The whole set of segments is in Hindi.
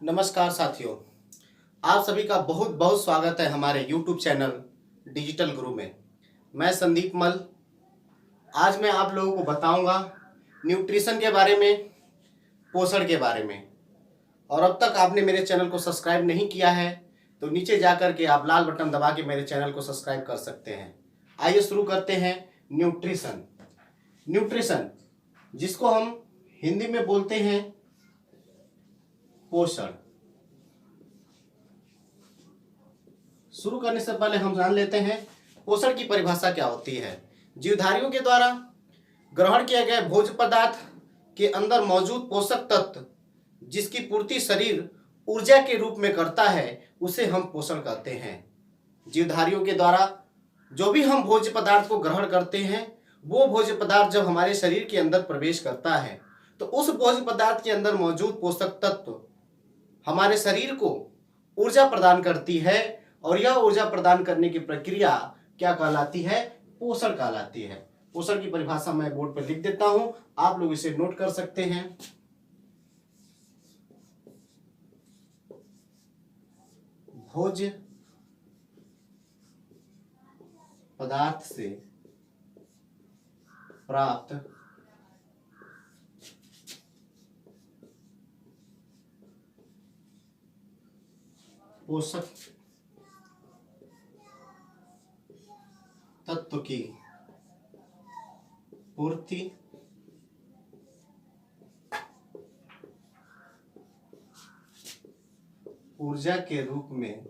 नमस्कार साथियों, आप सभी का बहुत बहुत स्वागत है हमारे YouTube चैनल डिजिटल गुरु में। मैं संदीप मल। आज मैं आप लोगों को बताऊंगा न्यूट्रिशन के बारे में, पोषण के बारे में। और अब तक आपने मेरे चैनल को सब्सक्राइब नहीं किया है तो नीचे जाकर के आप लाल बटन दबा के मेरे चैनल को सब्सक्राइब कर सकते हैं। आइए शुरू करते हैं। न्यूट्रिशन जिसको हम हिंदी में बोलते हैं पोषण। शुरू करने से पहले हम जान लेते हैं पोषण की परिभाषा क्या होती है। जीवधारियों के द्वारा ग्रहण किए गए भोज्य पदार्थ के अंदर मौजूद पोषक तत्व जिसकी पूर्ति शरीर ऊर्जा के रूप में करता है उसे हम पोषण कहते हैं। जीवधारियों के द्वारा जो भी हम भोज्य पदार्थ को ग्रहण करते हैं वो भोज्य पदार्थ जब हमारे शरीर के अंदर प्रवेश करता है तो उस भोज्य पदार्थ के अंदर मौजूद पोषक तत्व हमारे शरीर को ऊर्जा प्रदान करती है और यह ऊर्जा प्रदान करने की प्रक्रिया क्या कहलाती है? पोषण कहलाती है। पोषण की परिभाषा मैं बोर्ड पर लिख देता हूं, आप लोग इसे नोट कर सकते हैं। भोज्य पदार्थ से प्राप्त पोषक तत्व की पूर्ति ऊर्जा के रूप में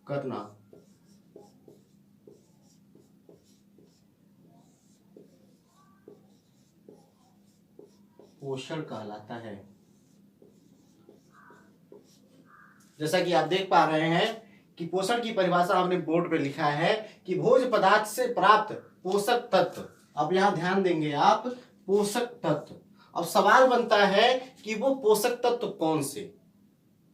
करना पोषण कहलाता है। जैसा कि आप देख पा रहे हैं कि पोषण की परिभाषा हमने बोर्ड पे लिखा है कि भोज्य पदार्थ से प्राप्त पोषक तत्व। अब यहां ध्यान देंगे आप, पोषक तत्व। अब सवाल बनता है कि वो पोषक तत्व कौन से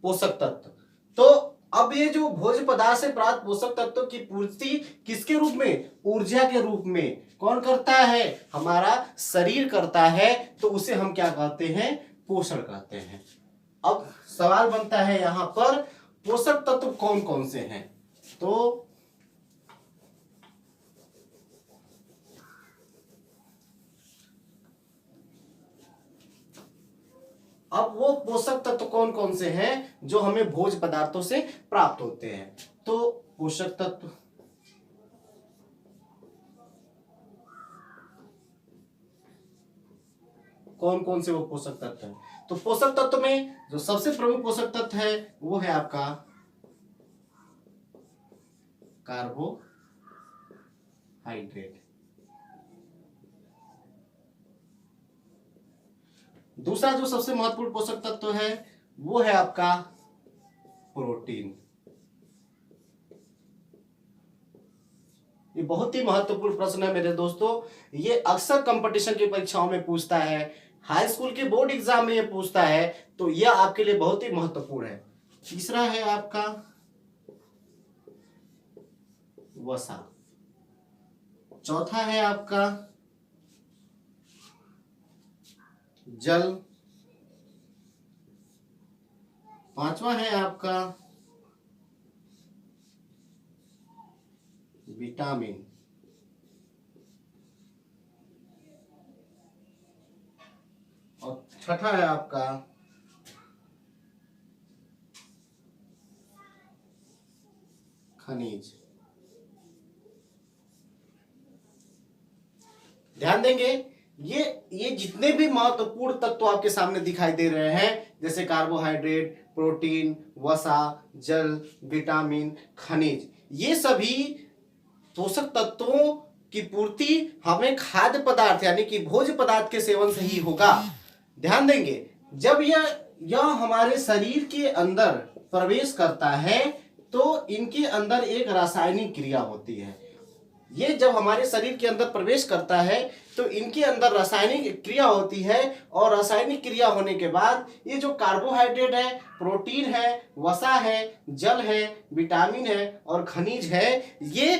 पोषक तत्व। तो अब ये जो भोज्य पदार्थ से प्राप्त पोषक तत्व की पूर्ति किसके रूप में? ऊर्जा के रूप में। कौन करता है? हमारा शरीर करता है। तो उसे हम क्या कहते हैं? पोषण कहते हैं। अब सवाल बनता है यहां पर पोषक तत्व कौन कौन से हैं? तो अब वो पोषक तत्व कौन कौन से हैं जो हमें भोज्य पदार्थों से प्राप्त होते हैं? तो पोषक तत्व कौन कौन से वो पोषक तत्व हैं? तो पोषक तत्व में जो सबसे प्रमुख पोषक तत्व है वो है आपका कार्बोहाइड्रेट। दूसरा जो सबसे महत्वपूर्ण पोषक तत्व है वो है आपका प्रोटीन। ये बहुत ही महत्वपूर्ण प्रश्न है मेरे दोस्तों। ये अक्सर कंपटीशन की परीक्षाओं में पूछता है, हाई स्कूल के बोर्ड एग्जाम में ये पूछता है, तो यह आपके लिए बहुत ही महत्वपूर्ण है। तीसरा है आपका वसा। चौथा है आपका जल। पांचवा है आपका विटामिन। और छठा है आपका खनिज। ध्यान देंगे ये जितने भी महत्वपूर्ण तत्व आपके सामने दिखाई दे रहे हैं, जैसे कार्बोहाइड्रेट, प्रोटीन, वसा, जल, विटामिन, खनिज, ये सभी पोषक तत्वों की पूर्ति हमें खाद्य पदार्थ यानी कि भोज्य पदार्थ के सेवन से ही होगा। ध्यान देंगे जब यह हमारे शरीर के अंदर प्रवेश करता है तो इनके अंदर एक रासायनिक क्रिया होती है। ये जब हमारे शरीर के अंदर प्रवेश करता है तो इनके अंदर रासायनिक क्रिया होती है और रासायनिक क्रिया होने के बाद ये जो कार्बोहाइड्रेट है, प्रोटीन है, वसा है, जल है, विटामिन है और खनिज है, ये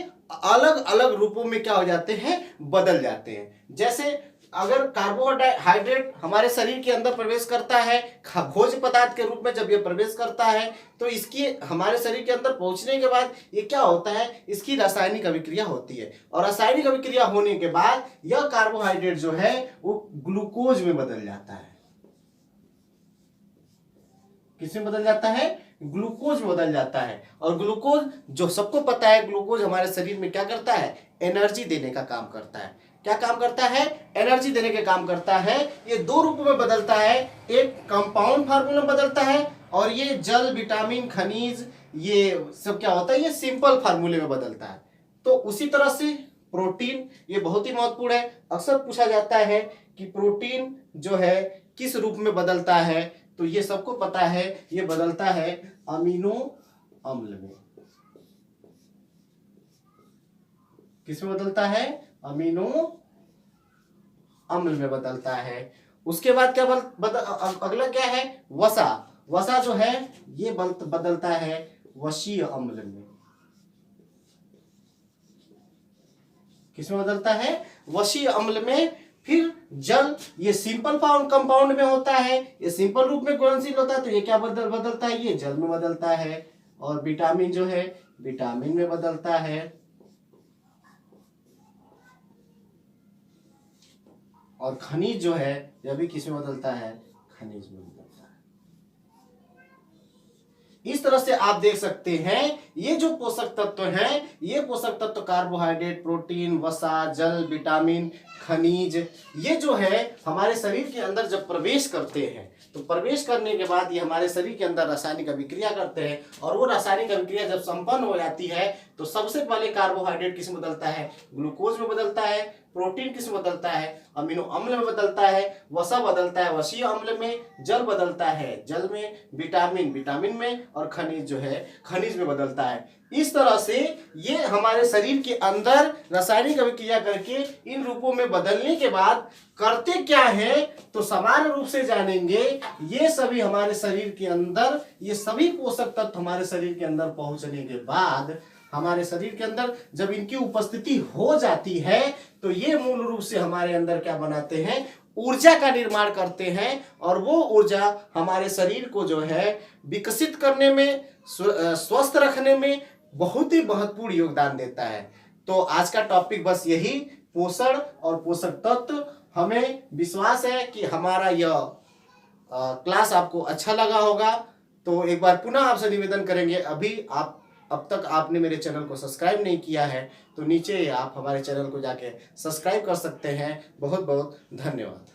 अलग अलग रूपों में क्या हो जाते हैं, बदल जाते हैं। जैसे अगर कार्बोहाइड्रेट हमारे शरीर के अंदर प्रवेश करता है भोज्य पदार्थ के रूप में, जब ये प्रवेश करता है तो इसकी हमारे शरीर के अंदर पहुंचने के बाद ये क्या होता है, इसकी रासायनिक अभिक्रिया होती है, और रासायनिक अभिक्रिया होने के बाद यह कार्बोहाइड्रेट जो है वो ग्लूकोज में बदल जाता है। किसमें बदल जाता है, ग्लूकोज में बदल जाता है। और ग्लूकोज जो सबको पता है, ग्लूकोज हमारे शरीर में क्या करता है, एनर्जी देने का काम करता है। क्या काम करता है, एनर्जी देने का काम करता है। ये दो रूपों में बदलता है, एक कंपाउंड फार्मूला में बदलता है, और ये जल, विटामिन, खनिज, ये सब क्या होता है, ये सिंपल फार्मूले में बदलता है। तो उसी तरह से प्रोटीन, ये बहुत ही महत्वपूर्ण है। अक्सर पूछा जाता है कि प्रोटीन जो है किस रूप में बदलता है, तो ये सबको पता है, ये बदलता है अमीनो अम्ल में। किसमें बदलता है, अमीनो अम्ल में बदलता है। उसके बाद क्या अगला क्या है, वसा। वसा जो है ये बदलता है वसीय अम्ल में। किसमें बदलता है, वसीय अम्ल में। फिर जल, ये सिंपल कंपाउंड में होता है, ये सिंपल रूप में घुलनशील होता है, तो ये क्या बदलता है, ये जल में बदलता है। और विटामिन जो है विटामिन में बदलता है। और खनिज जो है यह भी किसमें बदलता है, खनिज में बदलता है। इस तरह से आप देख सकते हैं ये जो पोषक तत्व हैं, ये पोषक तत्व कार्बोहाइड्रेट, प्रोटीन, वसा, जल, विटामिन, खनिज, ये जो है हमारे शरीर के अंदर जब प्रवेश करते हैं तो प्रवेश करने के बाद ये हमारे शरीर के अंदर रासायनिक अभिक्रिया करते हैं। और वो रासायनिक अभिक्रिया जब संपन्न हो जाती है तो सबसे पहले कार्बोहाइड्रेट किस में बदलता है, ग्लूकोज में बदलता है। प्रोटीन किस में बदलता है, अमीनो अम्ल में बदलता है। वसा बदलता है वसीय अम्ल में। जल बदलता है जल में। विटामिन में। और खनिज जो है खनिज में बदलता है। इस तरह से ये हमारे शरीर के अंदर रासायनिक अभिक्रिया करके इन रूपों में बदलने के बाद करते क्या है, तो सामान्य रूप से जानेंगे। ये सभी हमारे शरीर के अंदर, ये सभी पोषक तत्व हमारे शरीर के अंदर पहुंचने के बाद, हमारे शरीर के अंदर जब इनकी उपस्थिति हो जाती है तो ये मूल रूप से हमारे अंदर क्या बनाते हैं, ऊर्जा का निर्माण करते हैं। और वो ऊर्जा हमारे शरीर को जो है विकसित करने में, स्वस्थ रखने में बहुत ही महत्वपूर्ण योगदान देता है। तो आज का टॉपिक बस यही, पोषण और पोषक तत्व। हमें विश्वास है कि हमारा यह क्लास आपको अच्छा लगा होगा। तो एक बार पुनः आपसे निवेदन करेंगे, अब तक आपने मेरे चैनल को सब्सक्राइब नहीं किया है तो नीचे आप हमारे चैनल को जाके सब्सक्राइब कर सकते हैं। बहुत बहुत धन्यवाद।